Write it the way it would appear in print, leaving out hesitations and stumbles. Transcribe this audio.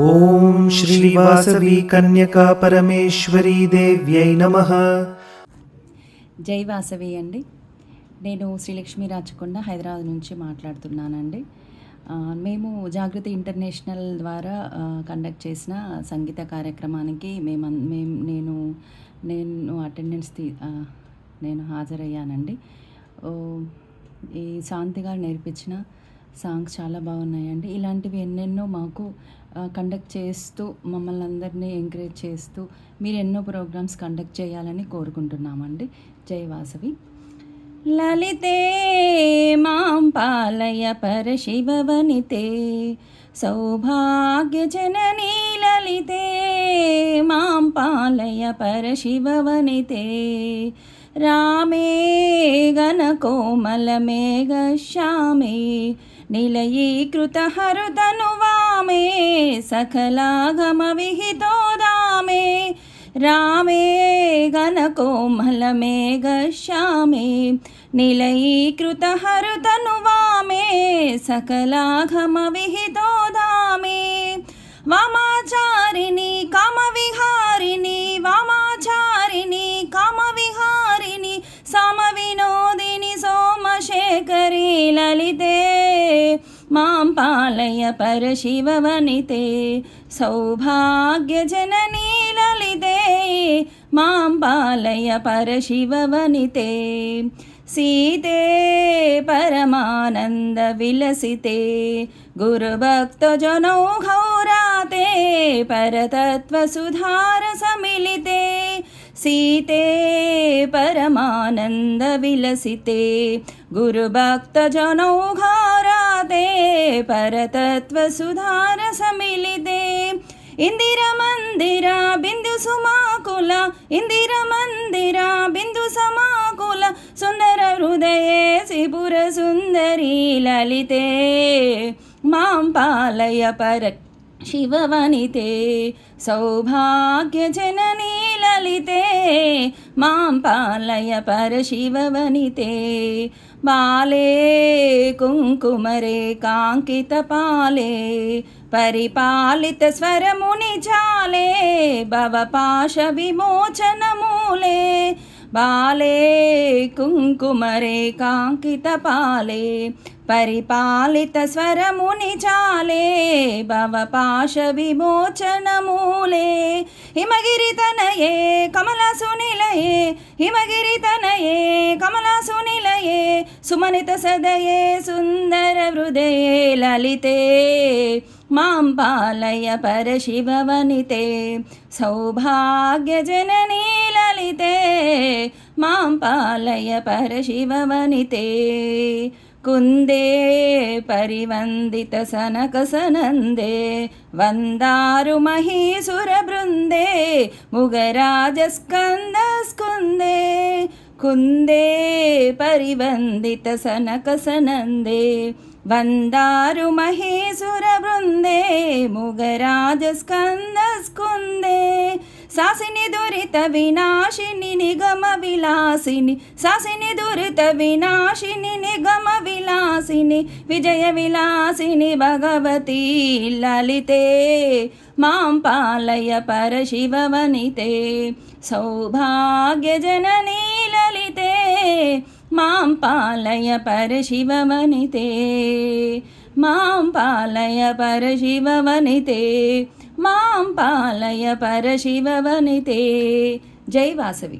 ఓం శ్రీ వాసవి కన్యకా పరమేశ్వరీ దేవ్యై నమః. జై వాసవి అండి. నేను శ్రీలక్ష్మి రాచకొండ హైదరాబాద్ నుంచి మాట్లాడుతున్నానండి. మేము జాగృతి ఇంటర్నేషనల్ ద్వారా కండక్ట్ చేసిన సంగీత కార్యక్రమానికి నేను నేను హాజరయ్యానండి. ఈ శాంతి గారు నేర్పించిన సాంగ్స్ చాలా బాగున్నాయండి. ఇలాంటివి ఎన్నెన్నో మాకు కండక్ట్ చేస్తూ మమ్మల్ని అందరినీ ఎంకరేజ్ చేస్తూ మీరు ఎన్నో ప్రోగ్రామ్స్ కండక్ట్ చేయాలని కోరుకుంటున్నామండి. జై వాసవి. లలితే మాం పాలయ పరశివవనితే సౌభాగ్య జననీ లలితే మాం పాలయ పరశివవనితే రామే గణకోమల మేఘ శ్యామే నిలయీకృత హరుతనువామే సకలాగమ విహితోదామే రామే గణకోమల మేఘ శ్యామే నిలయీకృత హరుతనువామే సకలాగమ విహితోదామే వామాచారిణి కామవిహారిణి వామాచారిణి కామవిహారిణి సమవినోదిని సోమశేఖరి లలితే మాం పాలయ పరశివవనితే సౌభాగ్య జననీ లలితే మాం పాలయ పరశివవనితే సీతే పరమానంద విలసితే గురుభక్తజనౌ ఘౌరాతే పరతత్వ సుధార సమిలితే సీతే పరమానంద విలసితే గురుభక్తజనౌ ఘౌరాతే పరతత్వ సుధార సమిలితే ఇందిర మందిర బిందు సుమాకుల ఇందిర మందిర బిందు సమాకుల సుందర హృదయే శ్రీపుర సుందరి లలితే మాం పాలయ పర శివవనితే సౌభాగ్య జననీ లలితే మాం పాలయ పరశివవనితే బాలే కుంకుమరే కాంకిత పాలే పరిపాలిత స్వరముని చాలే భవపాశ విమోచనమూలే బాలే కుంకుమరే కాంకిత పాలే పరిపాలిత స్వరముని చాలే భవపాశ విమోచనమూలే హిమగిరి తనయే కమల సునిలయే హిమగిరి తనయే కమల సునిలయే సుమనిత సదయే సుందర హృదయే లలితే మాం పాలయ పరశివవనితే సౌభాగ్య జననీ లలితే మాం పాలయ పరశివవనితే కుందే పరివందిత సనక సనందే వందారు మహీసుర బృందే ముగరాజ స్కంద స్కుందే కుందే పరివందిత సనక సనందే వందారు మహేసుర బృందే ముగరాజ స్కంద స్కుందే సాసిని దురిత వినాశిని నిగమ విలాసిని సాసిని దురిత వినాశిని నిగమ విలాసిని విజయ విలాసిని భగవతి లలితే మాం పాలయ పరశివవనితే సౌభాగ్య జననీ లలితే మాం పాలయ పరశివవనితే మాం పాలయ పరశివవనితే మాం పాలయ పరశివవనితే. జై వాసవి.